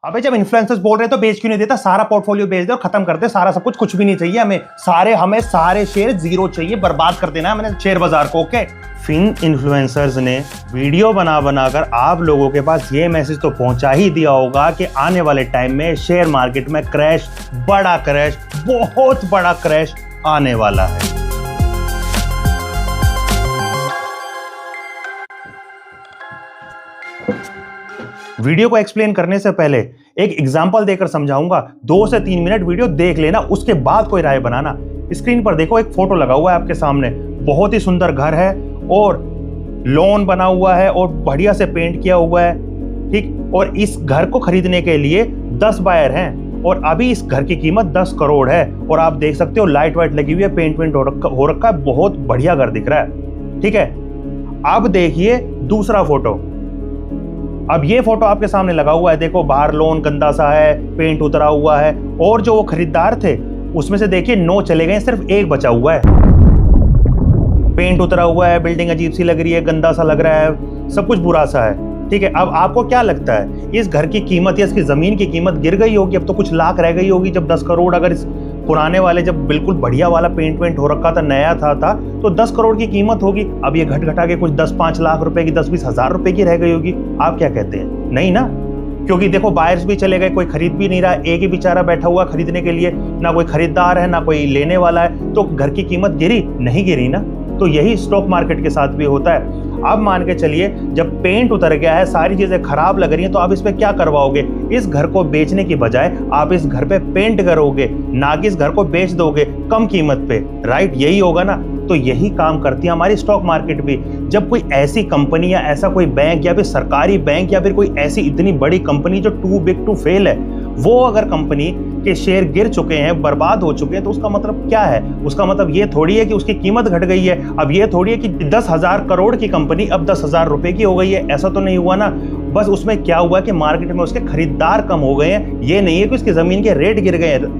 अबे जब इन्फ्लुएंसर्स बोल रहे हैं तो बेच क्यों नहीं देता? सारा पोर्टफोलियो बेच दे और खत्म कर दे सारा सब कुछ भी नहीं चाहिए हमें सारे शेयर जीरो चाहिए, बर्बाद कर देना है मैंने शेयर बाजार को। ओके, फिन इन्फ्लुएंसर्स ने वीडियो बना बनाकर आप लोगों के पास ये मैसेज तो पहुंचा ही दिया होगा कि आने वाले टाइम में शेयर मार्केट में क्रैश, बड़ा क्रैश, बहुत बड़ा क्रैश आने वाला है। वीडियो को एक्सप्लेन करने से पहले एक एग्जांपल देकर समझाऊंगा। 2 से 3 मिनट वीडियो देख लेना, उसके बाद कोई राय बनाना। स्क्रीन पर देखो, एक फोटो लगा हुआ है आपके सामने। बहुत ही सुंदर घर है और लॉन बना हुआ है और बढ़िया से पेंट किया हुआ है, ठीक। और इस घर को खरीदने के लिए 10 बायर हैं और अभी इस घर की कीमत 10 करोड़ है। और आप देख सकते हो लाइट वाइट लगी हुई है, पेंट वेंट हो रखा है, बहुत बढ़िया घर दिख रहा है, ठीक है। अब देखिए दूसरा फोटो। अब ये फोटो आपके सामने लगा हुआ है, देखो बाहर लॉन गंदा सा है, पेंट उतरा हुआ है और जो वो खरीदार थे उसमें से देखिए 9 चले गए, सिर्फ 1 बचा हुआ है। पेंट उतरा हुआ है, बिल्डिंग अजीब सी लग रही है, गंदा सा लग रहा है, सब कुछ बुरा सा है, ठीक है। अब आपको क्या लगता है, इस घर की कीमत या इसकी जमीन की कीमत गिर गई होगी? अब तो कुछ लाख रह गई होगी। जब 10 करोड़ अगर इस पुराने वाले, जब बिल्कुल बढ़िया वाला पेंट वेंट हो रखा था, नया था तो 10 करोड़ की कीमत होगी। अब ये घट घटा के कुछ 10-5 लाख रुपए की, 10-20 हजार रुपए की रह गई होगी। आप क्या कहते हैं? नहीं ना, क्योंकि देखो बायर्स भी चले गए, कोई खरीद भी नहीं रहा, एक ही बेचारा बैठा हुआ खरीदने के लिए, ना कोई खरीदार है ना कोई लेने वाला है, तो घर की कीमत गिरी नहीं गिरी ना। तो यही स्टॉक मार्केट के साथ भी होता है। अब मान के चलिए जब पेंट उतर गया है, सारी चीजें खराब लग रही हैं, तो आप इस पे क्या करवाओगे? इस घर को बेचने की बजाय आप इस घर पे पेंट करोगे, ना कि इस घर को बेच दोगे कम कीमत पे, राइट? यही होगा ना। तो यही काम करती है हमारी स्टॉक मार्केट भी। जब कोई ऐसी कंपनी या ऐसा कोई बैंक या फिर सरकारी बैंक या फिर कोई ऐसी इतनी बड़ी कंपनी जो टू बिग टू फेल है, वो अगर कंपनी के शेयर गिर चुके हैं, बर्बाद हो चुके हैं, तो उसका मतलब क्या है? उसका मतलब ये थोड़ी है कि उसकी कीमत घट गई है। अब ये थोड़ी है कि 10,000 करोड़ की कंपनी अब 10,000 रुपए की हो गई है, ऐसा तो नहीं हुआ ना। बस उसमें क्या हुआ कि मार्केट में उसके खरीदार कम हो गए हैं। ये नहीं है कि उसकी जमीन के रेट गिर गए हैं।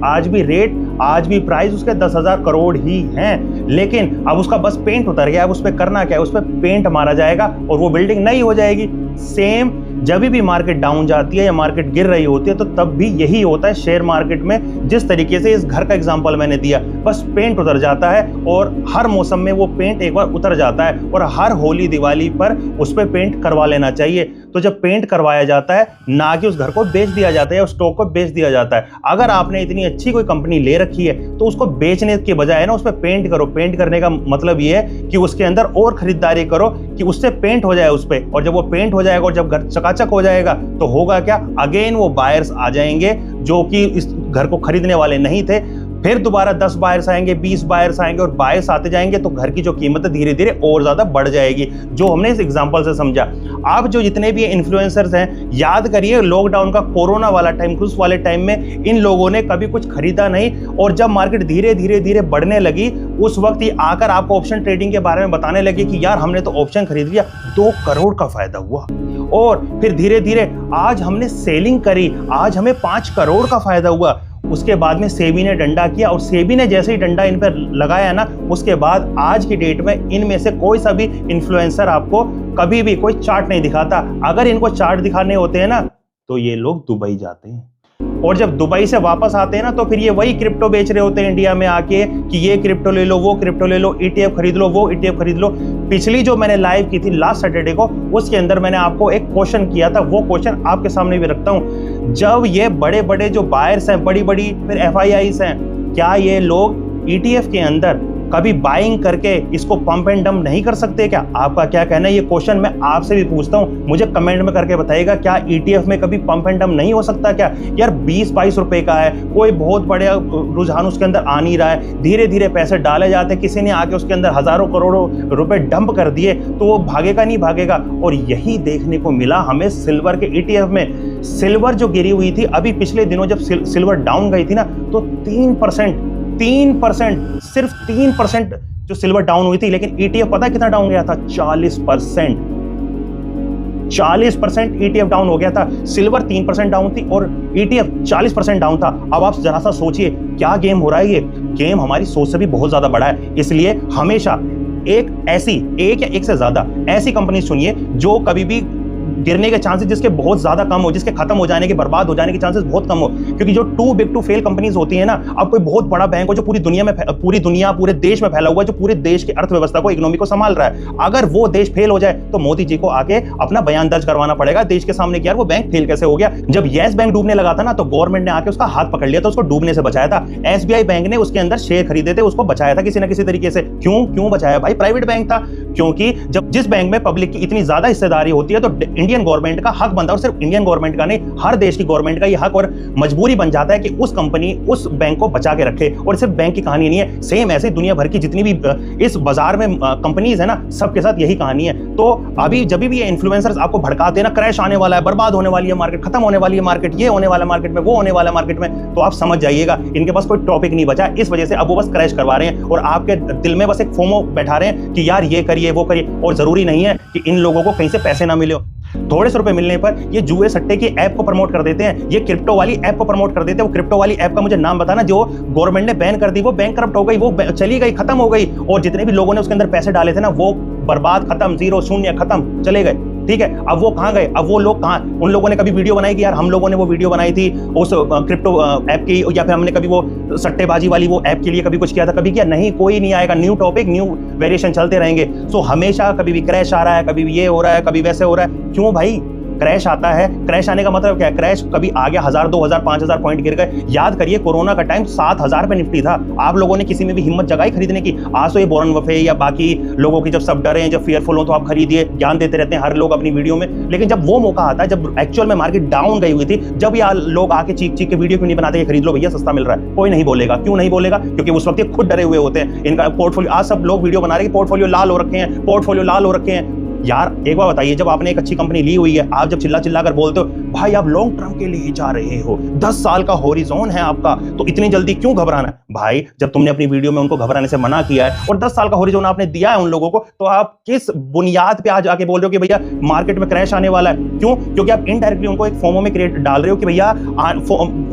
आज भी प्राइस उसके 10,000 करोड़ ही हैं, लेकिन अब उसका बस पेंट उतर गया। अब उस पर करना क्या है? उस पर पेंट मारा जाएगा और वो बिल्डिंग नई हो जाएगी। सेम जब भी मार्केट डाउन जाती है या मार्केट गिर रही होती है, तो तब भी यही होता है शेयर मार्केट में। जिस तरीके से इस घर का एग्जांपल मैंने दिया, बस पेंट उतर जाता है और हर मौसम में वो पेंट एक बार उतर जाता है और हर होली दिवाली पर उस पर पेंट करवा लेना चाहिए। तो जब पेंट करवाया जाता है, ना कि उस घर को बेच दिया जाता है या उस स्टॉक को बेच दिया जाता है। अगर आपने इतनी अच्छी कोई कंपनी ले रखी है तो उसको बेचने के बजाय ना उस पर पेंट करो। पेंट करने का मतलब ये है कि उसके अंदर और खरीदारी करो कि उससे पेंट हो जाए उस पर। और जब वो पेंट हो जाएगा और जब घर चकाचक हो जाएगा तो होगा क्या? अगेन वो बायर्स आ जाएंगे जो कि इस घर को खरीदने वाले नहीं थे। फिर दोबारा 10 बायर्स आएंगे, 20 बायर्स आएंगे और बायर्स आते जाएंगे, तो घर की जो कीमत है धीरे धीरे और ज्यादा बढ़ जाएगी, जो हमने इस एग्जांपल से समझा। आप जो जितने भी इन्फ्लुएंसर्स हैं, याद करिए लॉकडाउन का, कोरोना वाला टाइम, उस वाले टाइम में इन लोगों ने कभी कुछ खरीदा नहीं। और जब मार्केट धीरे धीरे बढ़ने लगी, उस वक्त ये आकर आपको ऑप्शन ट्रेडिंग के बारे में बताने लगे कि यार हमने तो ऑप्शन खरीद लिया, 2 करोड़ का फायदा हुआ। और फिर धीरे धीरे आज हमने सेलिंग करी, आज हमें 5 करोड़ का फायदा हुआ। उसके बाद में सेबी ने डंडा किया और सेबी ने जैसे ही डंडा इन पर लगाया ना, उसके बाद आज की डेट में इनमें से कोई सा भी इन्फ्लुएंसर आपको कभी भी कोई चार्ट नहीं दिखाता। अगर इनको चार्ट दिखाने होते हैं ना, तो ये लोग दुबई जाते हैं और जब दुबई से वापस आते हैं ना, तो फिर ये वही क्रिप्टो बेच रहे होते हैं इंडिया में आके कि ये क्रिप्टो ले लो, वो क्रिप्टो ले लो, ETF खरीद लो, वो ETF खरीद लो। पिछली जो मैंने लाइव की थी लास्ट सैटरडे को, उसके अंदर मैंने आपको एक क्वेश्चन किया था, वो क्वेश्चन आपके सामने भी रखता हूं। जब ये बड़े बड़े जो बायर्स हैं, बड़ी बड़ी फिर FIIs हैं, क्या ये लोग ETF के अंदर कभी बाइंग करके इसको पंप एंड डंप नहीं कर सकते क्या? आपका क्या कहना है? ये क्वेश्चन मैं आपसे भी पूछता हूं, मुझे कमेंट में करके बताइएगा, क्या ETF में कभी पंप एंड डंप नहीं हो सकता क्या? यार 20-22 रुपए का है, कोई बहुत बड़े रुझान उसके अंदर आ नहीं रहा है, धीरे धीरे पैसे डाले जाते, किसी ने आके उसके अंदर हजारों करोड़ों रुपए डंप कर दिए, तो वो भागेगा नहीं भागेगा? और यही देखने को मिला हमें सिल्वर के ETF में। सिल्वर जो गिरी हुई थी अभी पिछले दिनों, जब सिल्वर डाउन गई थी ना, तो 3%, सिर्फ 3% जो सिल्वर डाउन हुई थी। लेकिन ETF पता है कितना डाउन गया था? 40%। 40% ETF डाउन हो गया था। सिल्वर 3% डाउन थी और ETF 40% डाउन था। अब आप जरा सा सोचिए क्या गेम हो रहा है। ये गेम हमारी सोच से भी बहुत ज्यादा बड़ा है। इसलिए हमेशा एक या एक से ज्यादा ऐसी कंपनी चुनिए जो कभी भी गिरने के चांसेस जिसके बहुत ज्यादा कम हो, जिसके खत्म हो जाने के, बर्बाद हो जाने के चांसेस बहुत कम हो। क्योंकि जो too big to fail companies होती है ना, अब कोई बहुत बड़ा बैंक हो जो पूरी दुनिया पूरे देश में फैला हुआ है, जो पूरे देश की अर्थव्यवस्था को, इकोनॉमी को संभाल रहा है, अगर वो देश फेल हो जाए तो मोदी जी को आके अपना बयान दर्ज करवाना पड़ेगा देश के सामने कि यार वो बैंक फेल कैसे हो गया। जब येस बैंक डूबने लगा था ना, तो गवर्नमेंट ने आके उसका हाथ पकड़ लिया था, उसको डूबने से बचाया था। एसबीआई बैंक ने उसके अंदर शेयर खरीदे थे, उसको बचाया था किसी ना किसी तरीके से। क्यों बचाया भाई? प्राइवेट बैंक था। क्योंकि जब जिस बैंक में पब्लिक की इतनी ज्यादा हिस्सेदारी होती है तो इंडियन गवर्नमेंट का हक बनता है, और सिर्फ इंडियन गवर्नमेंट का नहीं, हर देश की गवर्नमेंट का ये हक और मजबूरी बन जाता है कि उस कंपनी, उस बैंक को बचा के रखे। और सिर्फ बैंक की कहानी नहीं है, सेम ऐसे दुनिया भर की जितनी भी इस बाजार में कंपनीज है ना, सबके साथ यही कहानी है। तो अभी जब भी ये इन्फ्लुएंसर्स आपको भड़काते हैं ना, क्रैश आने वाला है, बर्बाद होने वाली है मार्केट, खत्म होने वाली है मार्केट, ये होने वाला है मार्केट में, वो होने वाला है मार्केट में, तो आप समझ जाइएगा इनके पास कोई टॉपिक नहीं बचा। इस वजह से अब वो बस क्रैश करवा रहे हैं और आपके दिल में बस एक फोमो बैठा रहे हैं कि यार ये करिए वो करिए। और जरूरी नहीं है कि इन लोगों को कहीं से पैसे ना मिले। थोड़े से रुपए मिलने पर ये जुए सट्टे की ऐप को प्रमोट कर देते हैं, ये क्रिप्टो वाली ऐप को प्रमोट कर देते हैं। वो क्रिप्टो वाली ऐप का मुझे नाम बताना जो गवर्नमेंट ने बैन कर दी, वो बैंक करप्ट हो गई, वो चली गई, खत्म हो गई। और जितने भी लोगों ने उसके अंदर पैसे डाले थे ना, वो बर्बाद, खत्म, जीरो, शून्य, खत्म, चले गए। ठीक है, अब वो कहां गए? अब वो लोग कहां? उन लोगों ने कभी वीडियो बनाई कि यार हम लोगों ने वो वीडियो बनाई थी उस क्रिप्टो ऐप की, या फिर हमने कभी वो सट्टेबाजी वाली वो ऐप के लिए कभी कुछ किया था? कभी किया नहीं, कोई नहीं आएगा। न्यू टॉपिक, न्यू वेरिएशन चलते रहेंगे। सो हमेशा कभी भी क्रैश आ रहा है, कभी भी ये हो रहा है, कभी वैसे हो रहा है। क्यों भाई? क्रैश आता है, क्रैश आने का मतलब क्या है? क्रैश कभी आ गया, 1000, 2000, 5000 पॉइंट गिर गए। याद करिए कोरोना का टाइम 7000 पे निफ्टी था। आप लोगों ने किसी में भी हिम्मत जगाई खरीदने की? आज तो ये वॉरेन बफे या बाकी लोगों की जब सब डरे हैं, जब फियरफुल हो, तो आप खरीदिए, ज्ञान देते रहते हैं हर लोग अपनी वीडियो में। लेकिन जब वो मौका आता है, जब एक्चुअल में मार्केट डाउन गई हुई थी, जब ये लोग आके चीख के वीडियो क्यों नहीं बनाते कि खरीद लो भैया, सस्ता मिल रहा है? कोई नहीं बोलेगा। क्यों नहीं बोलेगा? क्योंकि उस वक्त ये खुद डरे हुए होते हैं। इनका पोर्टफोलियो, आज सब लोग वीडियो बना रहे हैं, पोर्टफोलियो लाल हो रखे हैं, पोर्टफोलियो लाल हो रखे हैं। यार एक बार बताइए, जब आपने एक अच्छी कंपनी ली हुई है, आप जब चिल्ला चिल्ला कर बोलते हो भाई आप लॉन्ग टर्म के लिए जा रहे हो, 10 साल का होरिजोन है आपका, तो इतनी जल्दी क्यों घबराना है? भाई जब तुमने अपनी वीडियो में उनको घबराने से मना किया है और 10 साल का होरिजोन आपने दिया है उन लोगों को, तो आप किस बुनियाद पे आज आके बोल रहे हो कि भैया मार्केट में क्रैश आने वाला है? क्यों? क्योंकि आप इनडायरेक्टली उनको एक फोमो में क्रिएट डाल रहे हो कि भैया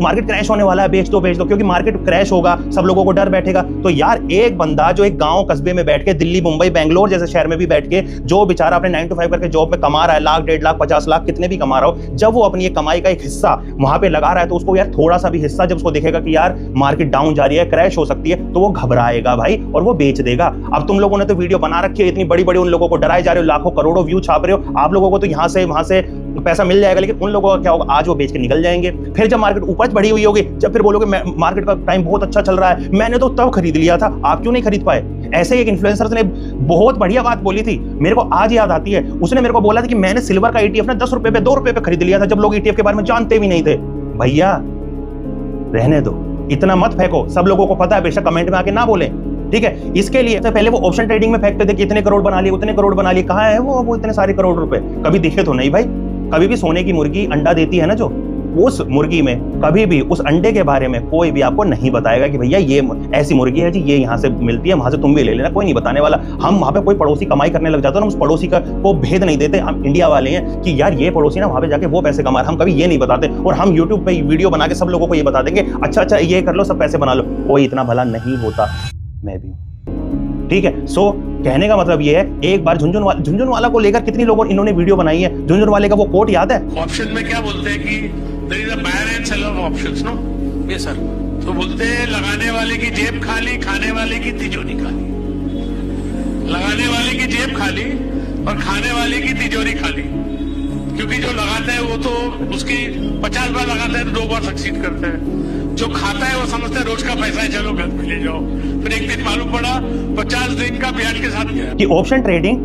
मार्केट क्रैश होने वाला है, बेच दो। क्योंकि मार्केट क्रैश होगा, सब लोगों को डर बैठेगा। तो यार एक बंदा जो एक गांव कस्बे में बैठ के, दिल्ली, मुंबई, बेंगलोर जैसे शहर में भी बैठ के, जो बेचारा अपने 9 to 5 करके जॉब में कमा रहा है, लाख, 1.5 लाख, 50 लाख, कितने भी कमा रहा हो, जब वो अपनी ये कमाई का एक हिस्सा वहां पे लगा रहा है, तो उसको यार थोड़ा सा भी हिस्सा जब उसको देखेगा कि यार मार्केट डाउन जा रही है, क्रैश हो सकती है, तो वो घबराएगा भाई और वो बेच देगा। अब तुम लोगों ने तो वीडियो बना रखी है इतनी बड़ी बड़ी, उन लोगों को डराए जा रहे हो, लाखों करोड़ों व्यू छाप रहे हो, आप लोगों को तो यहां से वहां से पैसा मिल जाएगा, लेकिन उन लोगों का क्या होगा? आज वो बेच के निकल जाएंगे। फिर जब मार्केट ऊपर बढ़ी हुई होगी, जब फिर बोलोगे मार्केट का टाइम बहुत अच्छा चल रहा है, मैंने तो तब खरीद लिया था, आप क्यों नहीं खरीद पाए? ऐसे एक इन्फ्लुएंसर ने बहुत बढ़िया बात बोली थी, मेरे को आज याद आती है। उसने मेरे को बोला था कि मैंने सिल्वर का ETF ना 10 रुपए पे, 2 रुपए पे खरीद लिया था, जब लोग ETF के बारे में जानते भी नहीं थे। भैया रहने दो, इतना मत फेंको, सब लोगों को पता है, बेशक कमेंट में आके ना बोले, ठीक है। इसके लिए तो पहले वो ऑप्शन ट्रेडिंग में फेंकते थे कि इतने करोड़ बना लिए, उतने करोड़ बना लिए, कहां है वो इतने सारे करोड़ रुपए? कभी दिखे तो नहीं भाई। कभी भी सोने की मुर्गी अंडा देती है ना, जो उस मुर्गी में कभी भी उस अंडे के बारे में कोई भी आपको नहीं बताएगा कि भैया ये ऐसी मुर्गी है जी, ये यहाँ से मिलती है, वहां से तुम भी ले लेना, कोई नहीं बताने वाला। हम वहां पे कोई पड़ोसी कमाई करने लग जाते हैं, हम उस पड़ोसी का को भेद नहीं देते। हम इंडिया वाले हैं कि यार ये पड़ोसी ना वहां पे जाके वो पैसे कमा रहा, हम कभी ये नहीं बताते। और हम यूट्यूब पे वीडियो बना के सब लोगों को ये बता देंगे, अच्छा ये कर लो, सब पैसे बना लो। कोई इतना भला नहीं होता, मैं भी, ठीक है। सो कहने का मतलब ये है, एक बार झुनझुनवाला को लेकर कितनी लोगों इन्होंने वीडियो बनाई है। झुनझुनवाले का वो कोट याद है? ऑप्शन में क्या बोलते हैं कि there is a buyer and seller of options, no? Yes sir. तो बोलते हैं लगाने वाले की जेब खाली, खाने वाले की तिजोरी खाली। लगाने वाले की जेब खाली और खाने वाले की तिजोरी खाली, क्योंकि जो लगाता है वो तो उसकी 50 बार लगाता है तो 2 बार सक्सीड करता है। जो खाता है वो समझता है रोज का पैसा है, चलो घर में ले जाओ। फिर एक दिन मालूम पड़ा 50 दिन का ब्याज के साथ गया कि ऑप्शन ट्रेडिंग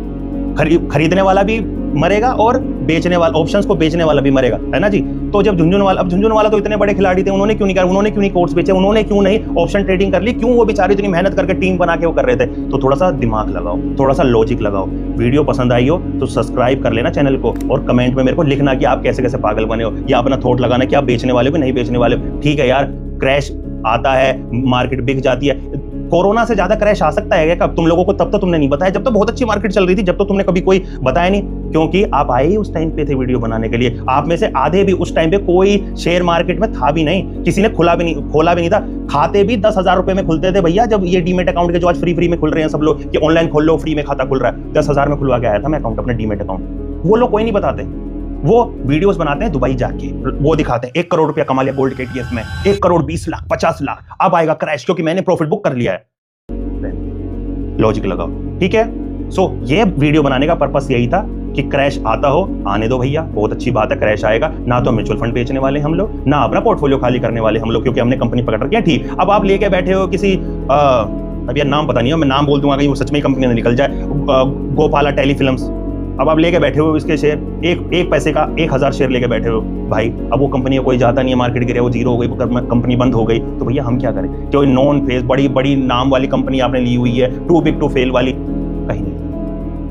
खरीदने वाला भी मरेगा और बेचने वाला, ऑप्शंस को बेचने वाला भी मरेगा, है ना जी। तो जब झुनझुनवाला तो इतने बड़े खिलाड़ी थे, उन्होंने क्यों नहीं करा? उन्होंने क्यों नहीं कोर्स बेचे? उन्होंने क्यों नहीं ऑप्शन ट्रेडिंग कर ली? क्यों वो बेचारे इतनी मेहनत करके टीम बना के वो कर रहे थे? तो थोड़ा सा दिमाग लगाओ, थोड़ा सा लॉजिक लगाओ। वीडियो पसंद आई हो तो सब्सक्राइब कर लेना चैनल को, और कमेंट में मेरे को लिखना कि आप कैसे कैसे पागल बने हो, या अपना थॉट लगाना कि आप बेचने वाले हो कि नहीं बेचने वाले हो। ठीक है यार, क्रैश आता है, मार्केट बिक जाती है। कोरोना से ज्यादा क्रैश आ सकता है क्या? तुम लोगों को तब तो तुमने नहीं बताया, जब तो बहुत अच्छी मार्केट चल रही थी, जब तो तुमने कभी कोई बताया नहीं, क्योंकि आप आए ही उस टाइम पे थे वीडियो बनाने के लिए। आप में से आधे भी उस टाइम पे कोई शेयर मार्केट में था भी नहीं, किसी ने खोला भी नहीं था। खाते भी 10,000 रुपए में खुलते थे भैया, जब ये डीमेट अकाउंट के जो आज फ्री में खुल रहे हैं सब लोग कि ऑनलाइन खोल लो, फ्री में खाता खुल रहा है। 10,000 में खुलवा के आया था मैं अकाउंट, अपने डीमेट अकाउंट। वो लोग कोई नहीं बताते, वो वीडियोस बनाते हैं दुबई जाके, वो दिखाते हैं 1 करोड़ रुपया कमा लिया गोल्ड के ETF में, 1 करोड़ 20 लाख 50 लाख, अब आएगा क्रैश क्योंकि मैंने प्रॉफिट बुक कर लिया है। लॉजिक लगाओ, ठीक है। सो ये वीडियो बनाने का पर्पस यही था कि क्रैश आता हो, आने दो भैया, बहुत अच्छी बात है, क्रैश आएगा ना तो म्यूचुअल फंड बेचने वाले हम लोग, ना अपना पोर्टफोलियो खाली करने वाले हम लोग, क्योंकि हमने कंपनी पकड़ रखी है। ठीक, अब आप लेके बैठे हो किसी अब यार नाम पता नहीं हो, मैं नाम बोल दूंगा कहीं वो सच में कंपनी निकल जाए, गोपाला टेलीफिल्म्स, अब आप लेके बैठे हो इसके शेयर, एक पैसे का 1000 शेयर लेके बैठे हो भाई, अब वो कंपनी कोई जाता नहीं है, मार्केट गिरे, वो जीरो हो गई, कंपनी बंद हो गई, तो भैया हम क्या करें? कोई नॉन फेस बड़ी बड़ी नाम वाली कंपनी आपने ली हुई है, टू बिग टू फेल वाली, कहीं नहीं,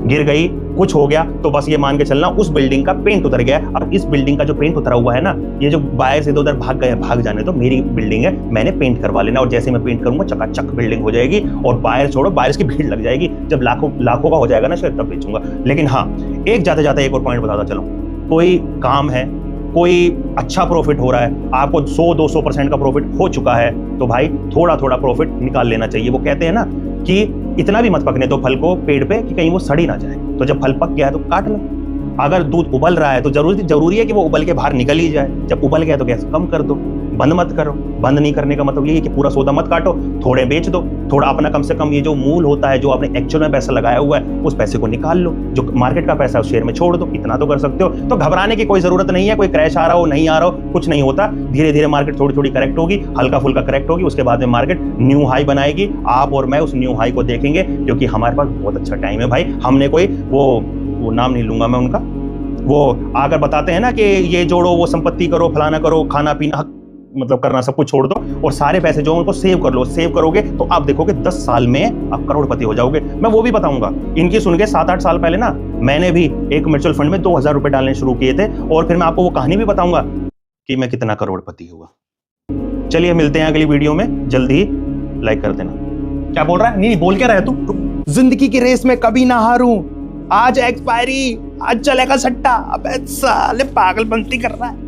गिर गई, कुछ हो गया तो बस ये मान के चलना उस बिल्डिंग का पेंट उतर गया। अब इस बिल्डिंग का जो पेंट उतरा हुआ है ना, ये जो बाहर से इधर उधर भाग गए, भाग जाने तो मेरी बिल्डिंग है, मैंने पेंट करवा लेना, और जैसे मैं पेंट करूंगा चकाचक बिल्डिंग हो जाएगी, और बाहर छोड़ो, बाहर की भीड़ लग जाएगी, जब लाखों का हो जाएगा ना शायद तब बेचूंगा। लेकिन हाँ, एक जाते जाते एक और पॉइंट बताता चलो, कोई काम है, कोई अच्छा प्रॉफिट हो रहा है, आपको 100-200% का प्रॉफिट हो चुका है, तो भाई थोड़ा थोड़ा प्रॉफिट निकाल लेना चाहिए। वो कहते हैं ना कि इतना भी मत पकने दो फल को पेड़ पे कि कहीं वो सड़ी ना जाए, तो जब फल पक गया है तो काट लो। अगर दूध उबल रहा है तो जरूरी है कि वो उबल के बाहर निकल ही जाए, जब उबल गया तो गैस कम कर दो, बंद मत करो। बंद नहीं करने का मतलब ये है कि पूरा सौदा मत काटो, थोड़े बेच दो, थोड़ा अपना कम से कम ये जो मूल होता है, जो आपने एक्चुअल में पैसा लगाया हुआ है, उस पैसे को निकाल लो, जो मार्केट का पैसा है उस शेयर में छोड़ दो, इतना तो कर सकते हो। तो घबराने की कोई जरूरत नहीं है, कोई क्रैश आ रहा हो नहीं आ रहा हो, कुछ नहीं होता, धीरे धीरे मार्केट थोड़ी थोड़ी करेक्ट होगी, हल्का फुल्का करेक्ट होगी, उसके बाद में मार्केट न्यू हाई बनाएगी। आप और मैं उस न्यू हाई को देखेंगे, क्योंकि हमारे पास बहुत अच्छा टाइम है भाई। हमने कोई वो नाम नहीं लूंगा मैं उनका, वो आकर बताते हैं ना कि ये जोड़ो, वो संपत्ति करो, फलाना करो, खाना पीना मतलब करना सब कुछ छोड़ दो और सारे पैसे जो उनको सेव कर लो। सेव करोगे तो आप देखोगे 10 साल में आप करोड़पति हो जाओगे। मैं वो भी बताऊंगा, इनकी सुन के 7-8 साल पहले ना मैंने भी एक म्यूचुअल फंड में 2000 रुपए डालने शुरू किए थे, और फिर मैं आपको वो कहानी भी बताऊंगा कि मैं कितना करोड़पति हुआ। चलिए मिलते हैं अगली वीडियो में, जल्दी ही लाइक कर देना। क्या बोल रहा है? नहीं बोल क्या रहा है तू? जिंदगी की रेस में कभी ना हारूं, आज एक्सपायरी, आज चलेगा सट्टा। अबे साले पागलपंती कर रहा है।